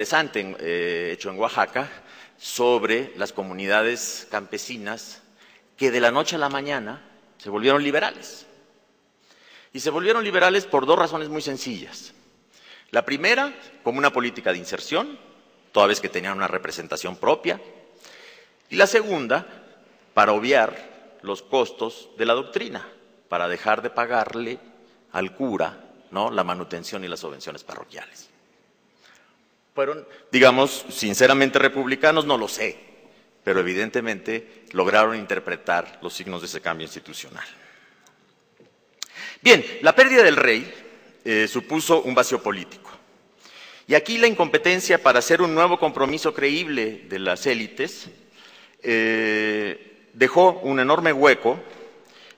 interesante hecho en Oaxaca sobre las comunidades campesinas que de la noche a la mañana se volvieron liberales. Y se volvieron liberales por dos razones muy sencillas. La primera, como una política de inserción, toda vez que tenían una representación propia. Y la segunda, para obviar los costos de la doctrina, para dejar de pagarle al cura, ¿no?, la manutención y las subvenciones parroquiales. Fueron, digamos, sinceramente republicanos, no lo sé, pero evidentemente lograron interpretar los signos de ese cambio institucional. Bien, la pérdida del rey supuso un vacío político. Y aquí la incompetencia para hacer un nuevo compromiso creíble de las élites dejó un enorme hueco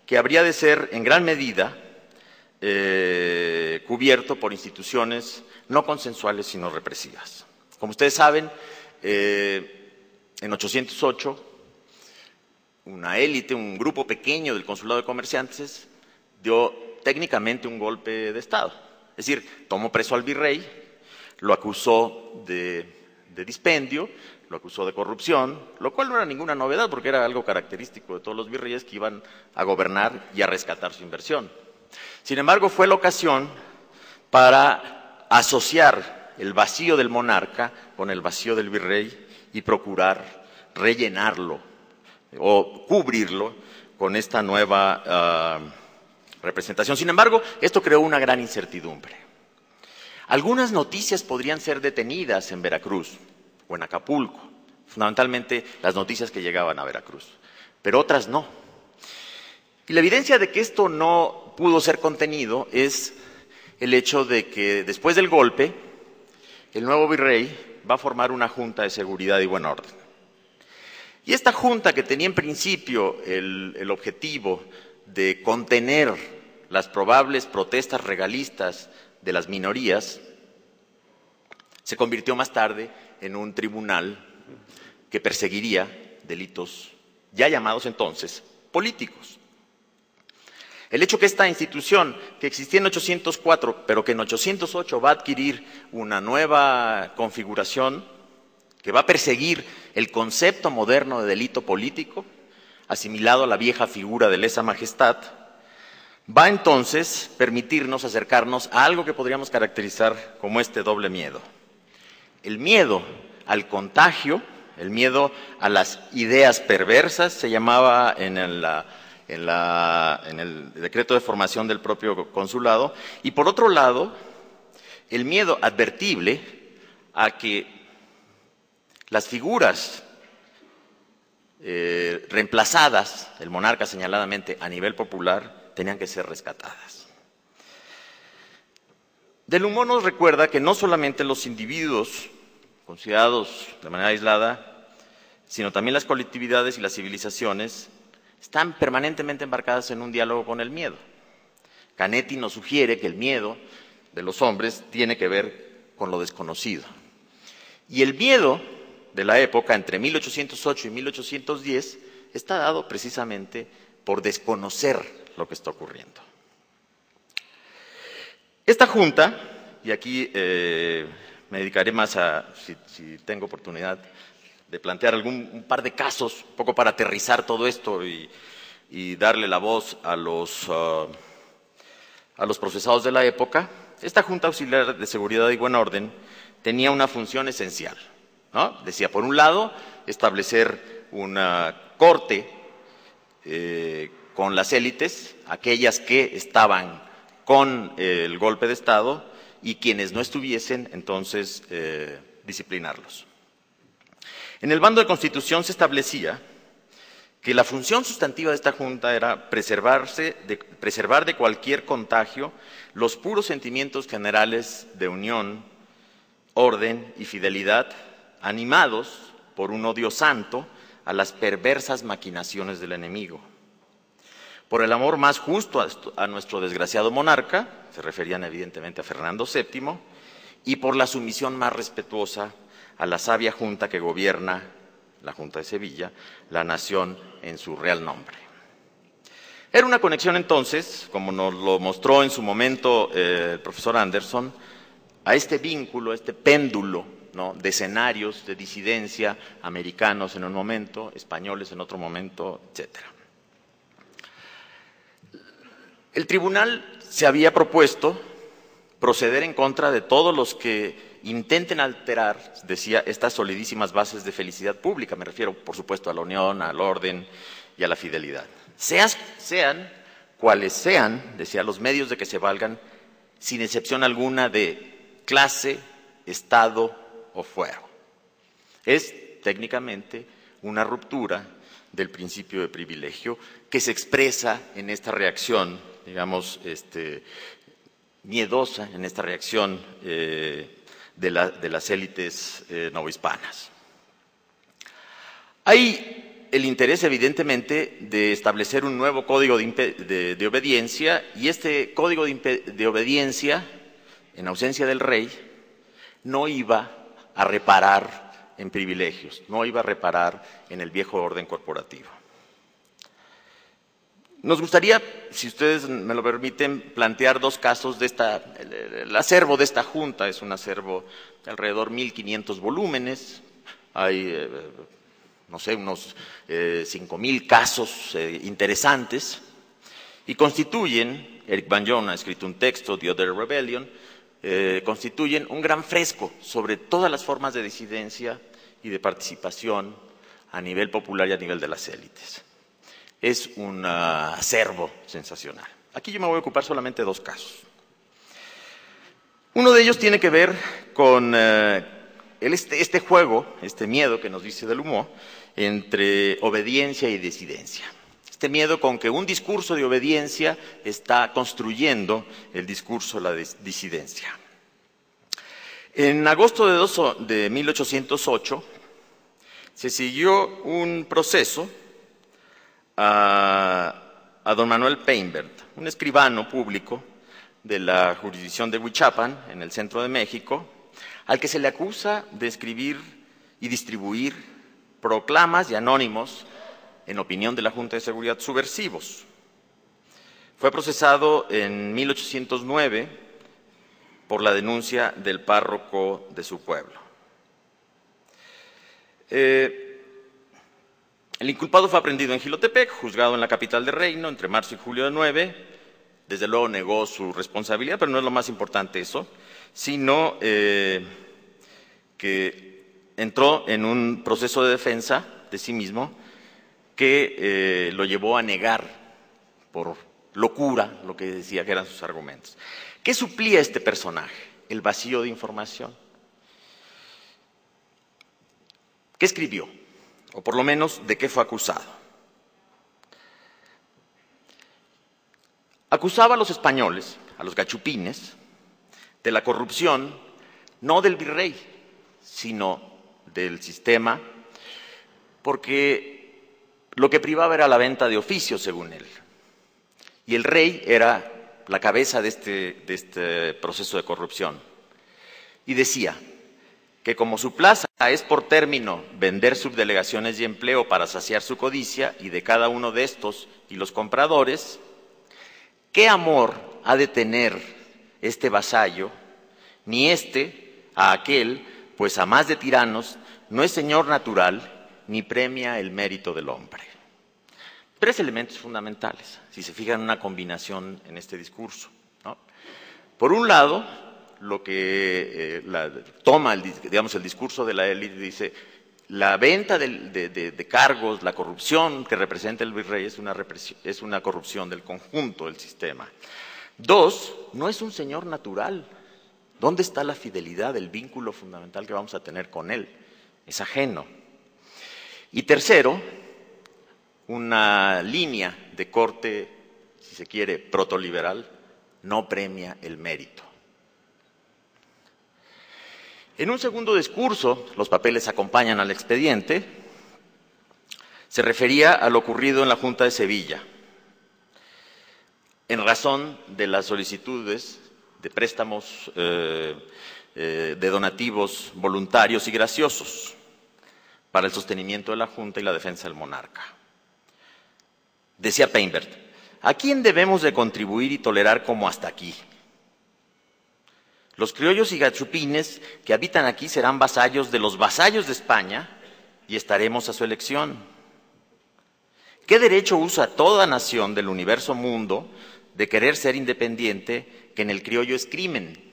que habría de ser en gran medida cubierto por instituciones no consensuales sino represivas. Como ustedes saben, en 808, una élite, un grupo pequeño del Consulado de Comerciantes dio técnicamente un golpe de Estado. Es decir, tomó preso al virrey, lo acusó de dispendio, lo acusó de corrupción, lo cual no era ninguna novedad porque era algo característico de todos los virreyes que iban a gobernar y a rescatar su inversión. Sin embargo, fue la ocasión para asociar el vacío del monarca con el vacío del virrey y procurar rellenarlo o cubrirlo con esta nueva representación. Sin embargo, esto creó una gran incertidumbre. Algunas noticias podrían ser detenidas en Veracruz o en Acapulco, fundamentalmente las noticias que llegaban a Veracruz, pero otras no. Y la evidencia de que esto no pudo ser contenido es el hecho de que después del golpe, el nuevo virrey va a formar una junta de seguridad y buen orden. Y esta junta, que tenía en principio el objetivo de contener las probables protestas regalistas de las minorías, se convirtió más tarde en un tribunal que perseguiría delitos ya llamados entonces políticos. El hecho que esta institución, que existía en 804, pero que en 808 va a adquirir una nueva configuración, que va a perseguir el concepto moderno de delito político, asimilado a la vieja figura de lesa majestad, va entonces a permitirnos acercarnos a algo que podríamos caracterizar como este doble miedo. El miedo al contagio, el miedo a las ideas perversas, se llamaba en el decreto de formación del propio consulado, y por otro lado, el miedo advertible a que las figuras reemplazadas, el monarca señaladamente a nivel popular, tenían que ser rescatadas. Del Humón nos recuerda que no solamente los individuos considerados de manera aislada, sino también las colectividades y las civilizaciones están permanentemente embarcadas en un diálogo con el miedo. Canetti nos sugiere que el miedo de los hombres tiene que ver con lo desconocido. Y el miedo de la época, entre 1808 y 1810, está dado precisamente por desconocer lo que está ocurriendo. Esta junta, y aquí me dedicaré más a, si tengo oportunidad, de plantear un par de casos, un poco para aterrizar todo esto y darle la voz a los procesados de la época. Esta Junta Auxiliar de Seguridad y Buen Orden tenía una función esencial, ¿no? Decía, por un lado, establecer una corte con las élites, aquellas que estaban con el golpe de Estado, y quienes no estuviesen, entonces, disciplinarlos. En el bando de Constitución se establecía que la función sustantiva de esta Junta era preservar de cualquier contagio los puros sentimientos generales de unión, orden y fidelidad, animados por un odio santo a las perversas maquinaciones del enemigo. Por el amor más justo a nuestro desgraciado monarca, se referían evidentemente a Fernando VII, y por la sumisión más respetuosa a la sabia Junta que gobierna, la Junta de Sevilla, la nación en su real nombre. Era una conexión entonces, como nos lo mostró en su momento el profesor Anderson, a este vínculo, este péndulo ¿no?, de escenarios de disidencia, americanos en un momento, españoles en otro momento, etc. El tribunal se había propuesto proceder en contra de todos los que intenten alterar, decía, estas solidísimas bases de felicidad pública. Me refiero, por supuesto, a la unión, al orden y a la fidelidad. Sean cuales sean, decía, los medios de que se valgan, sin excepción alguna de clase, estado o fuero. Es técnicamente una ruptura del principio de privilegio que se expresa en esta reacción, digamos, miedosa, en esta reacción de las élites novohispanas. Hay el interés, evidentemente, de establecer un nuevo código de obediencia, y este código de obediencia, en ausencia del rey, no iba a reparar en privilegios, no iba a reparar en el viejo orden corporativo. Nos gustaría, si ustedes me lo permiten, plantear dos casos de el acervo de esta junta. Es un acervo de alrededor 1.500 volúmenes, hay, no sé, unos 5.000 casos interesantes, y constituyen, Eric Van John ha escrito un texto, The Other Rebellion, constituyen un gran fresco sobre todas las formas de disidencia y de participación a nivel popular y a nivel de las élites. Es un acervo sensacional. Aquí yo me voy a ocupar solamente de dos casos. Uno de ellos tiene que ver con este juego, este miedo que nos dice Delumeau, entre obediencia y disidencia. Este miedo con que un discurso de obediencia está construyendo el discurso de la disidencia. En agosto de 1808 se siguió un proceso a don Manuel Peinbert, un escribano público de la jurisdicción de Huichapan, en el centro de México, al que se le acusa de escribir y distribuir proclamas y anónimos, en opinión de la Junta de Seguridad, subversivos. Fue procesado en 1809 por la denuncia del párroco de su pueblo. El inculpado fue aprehendido en Jilotepec, juzgado en la capital del reino entre marzo y julio de 9. Desde luego negó su responsabilidad, pero no es lo más importante eso, sino que entró en un proceso de defensa de sí mismo que lo llevó a negar por locura lo que decía que eran sus argumentos. ¿Qué suplía este personaje? El vacío de información. ¿Qué escribió? O por lo menos, ¿de qué fue acusado? Acusaba a los españoles, a los gachupines, de la corrupción, no del virrey, sino del sistema, porque lo que privaba era la venta de oficios, según él. Y el rey era la cabeza de este proceso de corrupción. Y decía que como su plaza es por término vender subdelegaciones y empleo para saciar su codicia, y de cada uno de estos y los compradores, ¿qué amor ha de tener este vasallo, ni a aquel, pues a más de tiranos, no es señor natural, ni premia el mérito del hombre? Tres elementos fundamentales, si se fijan en una combinación en este discurso, ¿no? Por un lado, lo que toma el discurso de la élite, dice: la venta de cargos, la corrupción que representa el virrey es una corrupción del conjunto del sistema. Dos, no es un señor natural. ¿Dónde está la fidelidad, el vínculo fundamental que vamos a tener con él? Es ajeno. Y tercero, una línea de corte, si se quiere, protoliberal, no premia el mérito. En un segundo discurso, los papeles acompañan al expediente, se refería a lo ocurrido en la Junta de Sevilla, en razón de las solicitudes de préstamos de donativos voluntarios y graciosos para el sostenimiento de la Junta y la defensa del monarca. Decía Peinbert: ¿a quién debemos de contribuir y tolerar como hasta aquí? Los criollos y gachupines que habitan aquí serán vasallos de los vasallos de España y estaremos a su elección. ¿Qué derecho usa toda nación del universo mundo de querer ser independiente que en el criollo es crimen?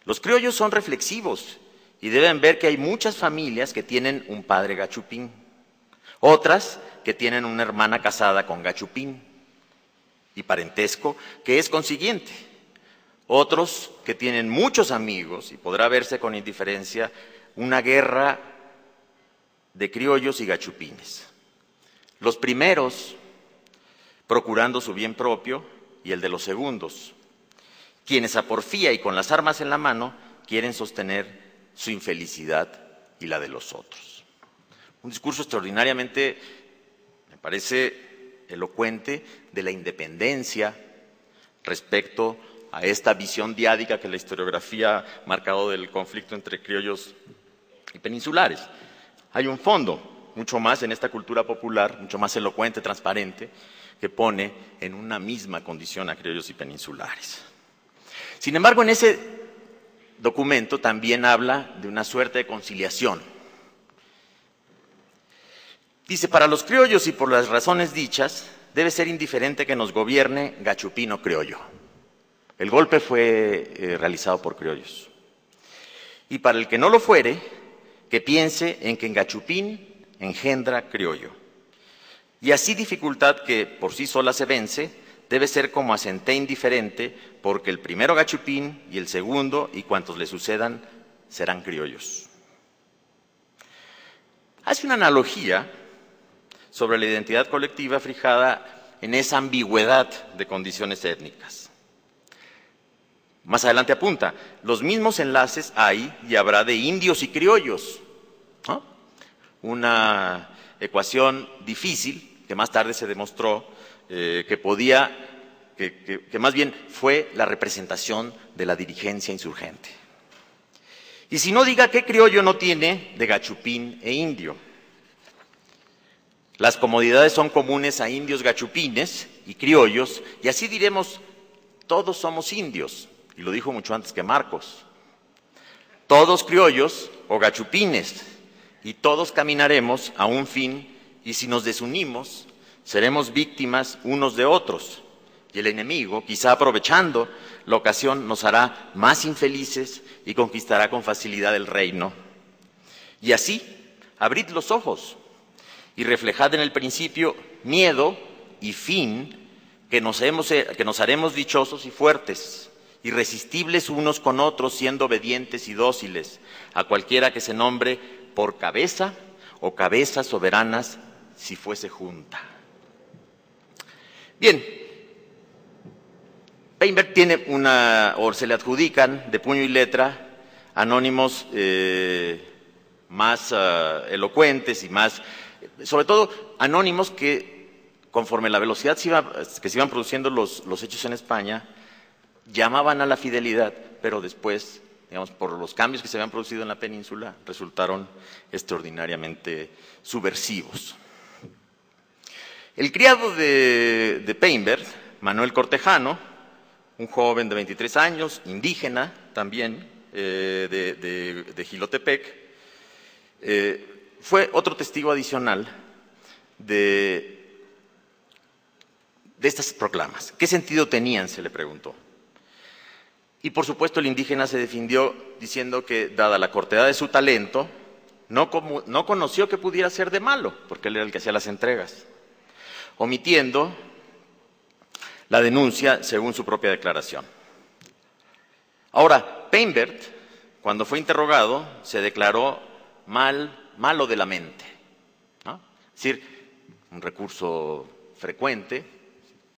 Los criollos son reflexivos y deben ver que hay muchas familias que tienen un padre gachupín, otras que tienen una hermana casada con gachupín y parentesco que es consiguiente, otros que tienen muchos amigos y podrá verse con indiferencia una guerra de criollos y gachupines. Los primeros procurando su bien propio y el de los segundos, quienes a porfía y con las armas en la mano quieren sostener su infelicidad y la de los otros. Un discurso extraordinariamente, me parece, elocuente de la independencia respecto a esta visión diádica que la historiografía ha marcado del conflicto entre criollos y peninsulares. Hay un fondo, mucho más en esta cultura popular, mucho más elocuente, transparente, que pone en una misma condición a criollos y peninsulares. Sin embargo, en ese documento también habla de una suerte de conciliación. Dice, para los criollos y por las razones dichas, debe ser indiferente que nos gobierne gachupín o criollo. El golpe fue realizado por criollos. Y para el que no lo fuere, que piense en que en gachupín engendra criollo. Y así dificultad que por sí sola se vence, debe ser como asenté indiferente, porque el primero gachupín y el segundo y cuantos le sucedan serán criollos. Hace una analogía sobre la identidad colectiva fijada en esa ambigüedad de condiciones étnicas. Más adelante apunta, los mismos enlaces hay y habrá de indios y criollos, ¿no? Una ecuación difícil que más tarde se demostró que más bien fue la representación de la dirigencia insurgente. Y si no, diga qué criollo no tiene de gachupín e indio. Las comodidades son comunes a indios gachupines y criollos, y así diremos, todos somos indios, y lo dijo mucho antes que Marcos. Todos criollos o gachupines, y todos caminaremos a un fin, y si nos desunimos, seremos víctimas unos de otros, y el enemigo, quizá aprovechando la ocasión, nos hará más infelices y conquistará con facilidad el reino. Y así, abrid los ojos y reflejad en el principio miedo y fin que nos haremos dichosos y fuertes, irresistibles unos con otros, siendo obedientes y dóciles a cualquiera que se nombre por cabeza o cabezas soberanas si fuese junta. Bien, Peinberg tiene o se le adjudican de puño y letra anónimos más elocuentes y más, sobre todo anónimos que conforme la velocidad que se iban produciendo los hechos en España, llamaban a la fidelidad, pero después, digamos, por los cambios que se habían producido en la península, resultaron extraordinariamente subversivos. El criado de Peinberg, Manuel Cortejano, un joven de 23 años, indígena también, de Jilotepec, fue otro testigo adicional de estas proclamas. ¿Qué sentido tenían?, se le preguntó. Y por supuesto el indígena se defendió diciendo que, dada la cortedad de su talento, no conoció que pudiera ser de malo, porque él era el que hacía las entregas, omitiendo la denuncia según su propia declaración. Ahora, Peinberg, cuando fue interrogado, se declaró malo de la mente, ¿no? Es decir, un recurso frecuente